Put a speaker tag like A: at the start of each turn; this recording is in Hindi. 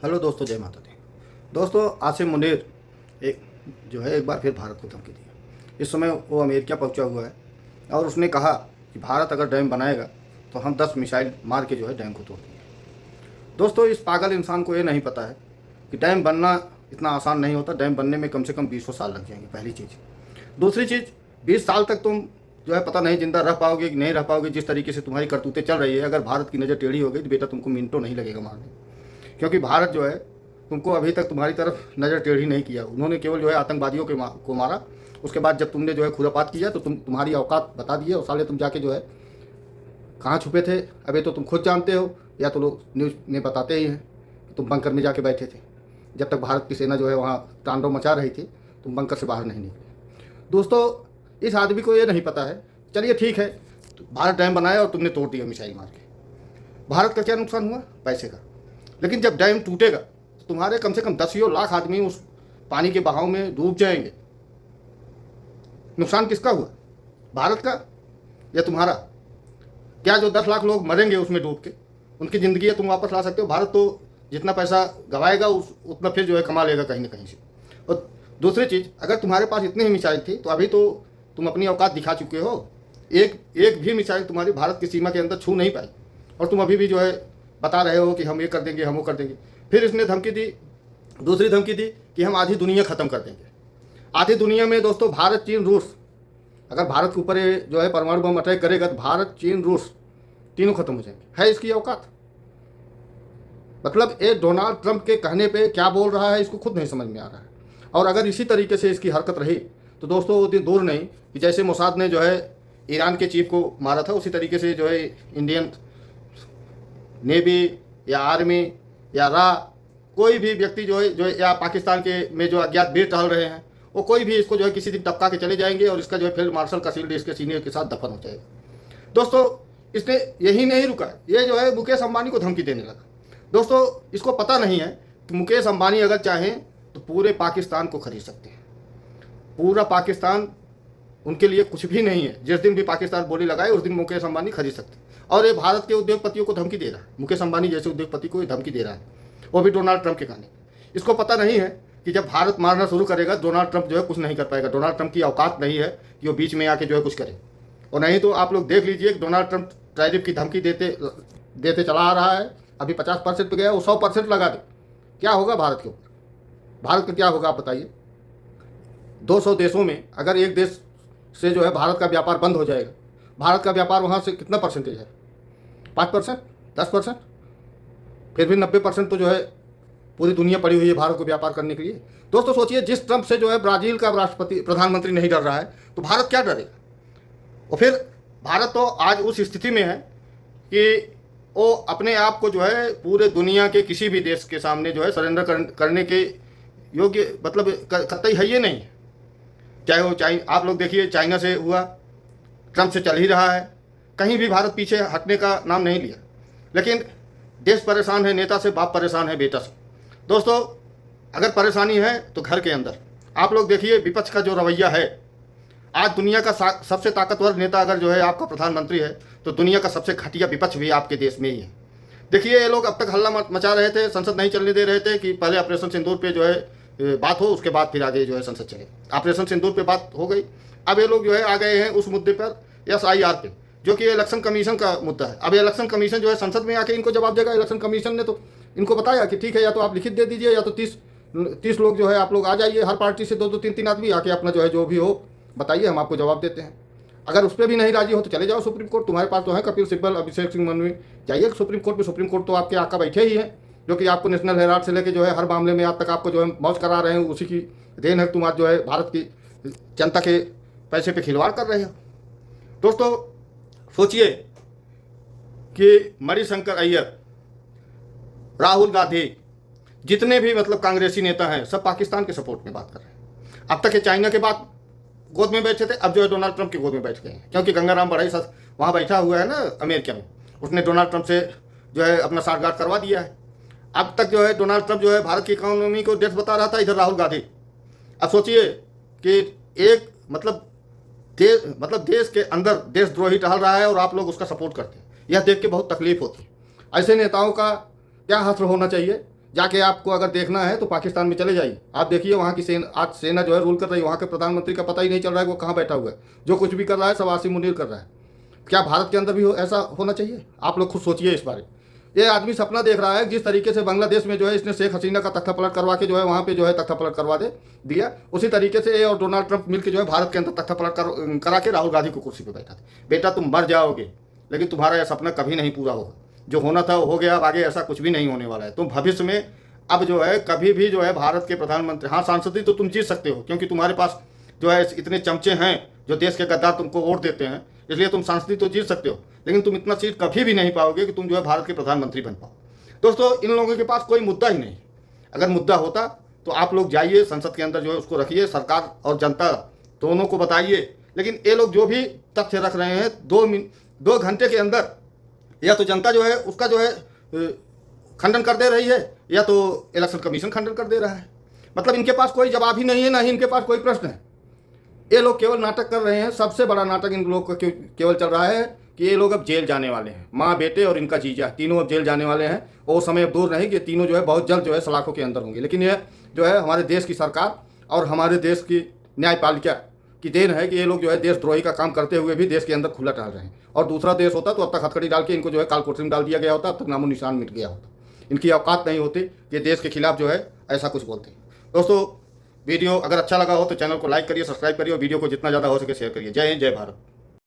A: हेलो दोस्तों, जय माता दी। दोस्तों, आसिम मुनीर एक बार फिर भारत को धमकी दी। इस समय वो अमेरिका पहुंचा हुआ है और उसने कहा कि भारत अगर डैम बनाएगा तो हम 10 मिसाइल मार के डैम को तोड़ देंगे। दोस्तों, इस पागल इंसान को ये नहीं पता है कि डैम बनना इतना आसान नहीं होता। डैम बनने में कम से कम 20 साल लग जाएंगे, पहली चीज़। दूसरी चीज़, 20 साल तक तुम पता नहीं जिंदा रह पाओगे कि नहीं रह पाओगे। जिस तरीके से तुम्हारी करतूतें चल रही है, अगर भारत की नज़र टेढ़ी हो गई तो बेटा तुमको मिनटों नहीं लगेगा मारने। क्योंकि भारत तुमको अभी तक तुम्हारी तरफ नज़र टेढ़ी नहीं किया। उन्होंने केवल आतंकवादियों को मारा। उसके बाद जब तुमने खुरापात किया तो तुम्हारी औकात बता दिए और साले तुम जाके कहाँ छुपे थे अबे तो तुम खुद जानते हो, या तो लोग न्यूज़ में बताते ही हैं कि तुम बंकर में जाके बैठे थे। जब तक भारत की सेना वहाँ तांडव मचा रही थी, तुम बंकर से बाहर नहीं निकले। दोस्तों, इस आदमी को ये नहीं पता है। चलिए ठीक है, तो भारत डैम बनाया और तुमने तोड़ दिया मिसाइल मार के। भारत का क्या नुकसान हुआ? पैसे का। लेकिन जब डैम टूटेगा तो तुम्हारे कम से कम 10 लाख आदमी उस पानी के बहाव में डूब जाएंगे। नुकसान किसका हुआ? भारत का या तुम्हारा? क्या जो 10 लाख लोग मरेंगे उसमें डूब के, उनकी ज़िंदगी तुम वापस ला सकते हो? भारत तो जितना पैसा गवाएगा उतना फिर कमा लेगा कहीं ना कहीं से। और दूसरी चीज़, अगर तुम्हारे पास इतनी ही मिसाइल थी तो अभी तो तुम अपनी औकात दिखा चुके हो। एक भी मिसाइल तुम्हारी भारत की सीमा के अंदर छू नहीं पाई और तुम अभी भी बता रहे हो कि हम ये कर देंगे, हम वो कर देंगे। फिर इसने धमकी दी, दूसरी धमकी दी कि हम आधी दुनिया ख़त्म कर देंगे। आधी दुनिया में दोस्तों भारत, चीन, रूस, अगर भारत के ऊपर परमाणु बम अटैक करेगा तो भारत, चीन, रूस तीनों खत्म हो जाएंगे। है इसकी औकात? मतलब ये डोनाल्ड ट्रंप के कहने पे क्या बोल रहा है इसको खुद नहीं समझ में आ रहा है। और अगर इसी तरीके से इसकी हरकत रही तो दोस्तों वो दिन दूर नहीं कि जैसे मोसाद ने ईरान के चीफ को मारा था, उसी तरीके से इंडियन नेवी या आर्मी या रा कोई भी व्यक्ति या पाकिस्तान के में अज्ञात वीर टहल रहे हैं, वो कोई भी इसको किसी दिन टपका के चले जाएंगे और इसका फील्ड मार्शल का शील्ड इसके सीनियर के साथ दफन हो जाएगा। दोस्तों, इसने यही नहीं रुका, ये मुकेश अंबानी को धमकी देने लगा। दोस्तों, इसको पता नहीं है कि मुकेश अंबानी अगर चाहें तो पूरे पाकिस्तान को खरीद सकते हैं। पूरा पाकिस्तान उनके लिए कुछ भी नहीं है। जिस दिन भी पाकिस्तान बोली लगाए उस दिन मुकेश अंबानी खरीद सकते हैं। और ये भारत के उद्योगपतियों को धमकी दे रहा है। मुकेश अंबानी जैसे उद्योगपति को ये धमकी दे रहा है, वो भी डोनाल्ड ट्रंप के कहने। इसको पता नहीं है कि जब भारत मारना शुरू करेगा डोनाल्ड ट्रंप कुछ नहीं कर पाएगा। डोनाल्ड ट्रंप की औकात नहीं है कि वो बीच में आके कुछ करे। और नहीं तो आप लोग देख लीजिए, डोनाल्ड ट्रंप टैरिफ की धमकी देते चला आ रहा है। अभी 50% पे गया, वो 100% लगा दे, क्या होगा भारत के ऊपर? भारत का क्या होगा आप बताइए? 200 देशों में अगर एक देश से भारत का व्यापार बंद हो जाएगा, भारत का व्यापार वहाँ से कितना परसेंटेज है? 5%, 10%? फिर भी 90% तो पूरी दुनिया पड़ी हुई है भारत को व्यापार करने के लिए। दोस्तों सोचिए, जिस ट्रंप से ब्राज़ील का प्रधानमंत्री नहीं डर रहा है तो भारत क्या डरेगा? और फिर भारत तो आज उस स्थिति में है कि वो अपने आप को पूरे दुनिया के किसी भी देश के सामने सरेंडर करने के योग्य मतलब कतई है ये नहीं। चाहे वो आप लोग देखिए, चाइना से हुआ, ट्रंप से चल ही रहा है, कहीं भी भारत पीछे हटने का नाम नहीं लिया। लेकिन देश परेशान है नेता से, बाप परेशान है बेटा से। दोस्तों, अगर परेशानी है तो घर के अंदर। आप लोग देखिए विपक्ष का जो रवैया है, आज दुनिया का सबसे ताकतवर नेता अगर आपका प्रधानमंत्री है तो दुनिया का सबसे घटिया विपक्ष भी आपके देश में ही है। देखिए, ये लोग अब तक हल्ला मचा रहे थे, संसद नहीं चलने दे रहे थे कि पहले ऑपरेशन सिंदूर पे बात हो, उसके बाद फिर आगे संसद चले। ऑपरेशन सिंदूर पे बात हो गई, अब ये लोग आ गए हैं उस मुद्दे पर, SIR पे, जो कि इलेक्शन कमीशन का मुद्दा है। अब इलेक्शन कमीशन संसद में आके इनको जवाब देगा। इलेक्शन कमीशन ने तो इनको बताया कि ठीक है, या तो आप लिखित दे दीजिए या तो 30 लोग आप लोग आ जाइए, हर पार्टी से 2-2, 3-3 आदमी आके अपना जो भी हो बताइए, हम आपको जवाब देते हैं। अगर उस पर भी नहीं राजी हो तो चले जाओ सुप्रीम कोर्ट, तुम्हारे पास तो है कपिल सिब्बल, अभिषेक सिंह मनु, जाइए सुप्रीम कोर्ट पे। सुप्रीम कोर्ट तो आपके आका बैठे ही हैं, जो कि आपको नेशनल हेराल्ड से लेके हर मामले में आज तक आपको मौज करा रहे हैं। उसी की देन है, तुम आज भारत की जनता के पैसे पे खिलवाड़ कर रहे हो। दोस्तों सोचिए कि मणिशंकर अय्यर, राहुल गांधी, जितने भी कांग्रेसी नेता हैं, सब पाकिस्तान के सपोर्ट में बात कर रहे हैं। अब तक ये चाइना के बाद गोद में बैठे थे, अब डोनाल्ड ट्रंप की गोद में बैठ गए हैं। क्योंकि गंगाराम बड़ाई साथ वहाँ बैठा हुआ है ना अमेरिका में, उसने डोनाल्ड ट्रंप से अपना साठगांठ करवा दिया है। अब तक डोनाल्ड ट्रंप भारत की इकोनॉमी को डेथ बता रहा था, इधर राहुल गांधी। अब सोचिए कि एक देश के अंदर देशद्रोही टहल रहा है और आप लोग उसका सपोर्ट करते हैं। यह देख के बहुत तकलीफ होती है। ऐसे नेताओं का क्या हाथ होना चाहिए जाके आपको अगर देखना है तो पाकिस्तान में चले जाइए, आप देखिए वहाँ की आज सेना जो है रूल कर रही है, वहाँ के प्रधानमंत्री का पता ही नहीं चल रहा है वो कहाँ बैठा हुआ है, जो कुछ भी कर रहा है सब आसिम मुनीर कर रहा है। क्या भारत के अंदर भी ऐसा होना चाहिए? आप लोग खुद सोचिए इस बारे। ये आदमी सपना देख रहा है जिस तरीके से बांग्लादेश में जो है इसने शेख हसीना का तख्ता पलट करवा के जो है वहाँ पे जो है तख्ता पलट करवा दिया, उसी तरीके से ये और डोनाल्ड ट्रंप मिलकर जो है भारत के अंदर तख्ता पलट करा के राहुल गांधी को कुर्सी पर बैठा थे। बेटा तुम मर जाओगे लेकिन तुम्हारा यह सपना कभी नहीं पूरा होगा। जो होना था वो हो गया, अब आगे ऐसा कुछ भी नहीं होने वाला है। तुम भविष्य में अब जो है कभी भी जो है भारत के प्रधानमंत्री, हाँ सांसदी तो तुम जीत सकते हो क्योंकि तुम्हारे पास जो है इतने चमचे हैं जो देश के गद्दार तुमको वोट देते हैं, इसलिए तुम सांसदी तो जीत सकते हो, लेकिन तुम इतना सीट कभी भी नहीं पाओगे कि तुम जो है भारत के प्रधानमंत्री बन पाओ। दोस्तों इन लोगों के पास कोई मुद्दा ही नहीं। अगर मुद्दा होता तो आप लोग जाइए संसद के अंदर जो है उसको रखिए, सरकार और जनता दोनों को बताइए। लेकिन ये लोग जो भी तथ्य रख रहे हैं 2 घंटे के अंदर या तो जनता जो है उसका जो है खंडन कर दे रही है या तो इलेक्शन कमीशन खंडन कर दे रहा है। मतलब इनके पास कोई जवाब ही नहीं है, ना ही इनके पास कोई प्रश्न है। ये लोग केवल नाटक कर रहे हैं। सबसे बड़ा नाटक इन लोग का केवल चल रहा है कि ये लोग अब जेल जाने वाले हैं, माँ बेटे और इनका जीजा तीनों अब जेल जाने वाले हैं। और समय अब दूर नहीं कि तीनों जो है बहुत जल्द जो है सलाखों के अंदर होंगे। लेकिन ये जो है हमारे देश की सरकार और हमारे देश की न्यायपालिका की देन है कि ये लोग जो है देशद्रोही का काम करते हुए भी देश के अंदर खुला डाल रहे हैं। और दूसरा देश होता तो अब तक हथकड़ी डाल के इनको जो है कालकोठरी में डाल दिया गया होता, अब तक नामो निशान मिट गया होता। इनकी औकात नहीं होती कि देश के खिलाफ जो है ऐसा कुछ बोलते। दोस्तों वीडियो अगर अच्छा लगा हो तो चैनल को लाइक करिए, सब्सक्राइब करिए और वीडियो को जितना ज़्यादा हो सके शेयर करिए। जय हिंद, जय भारत।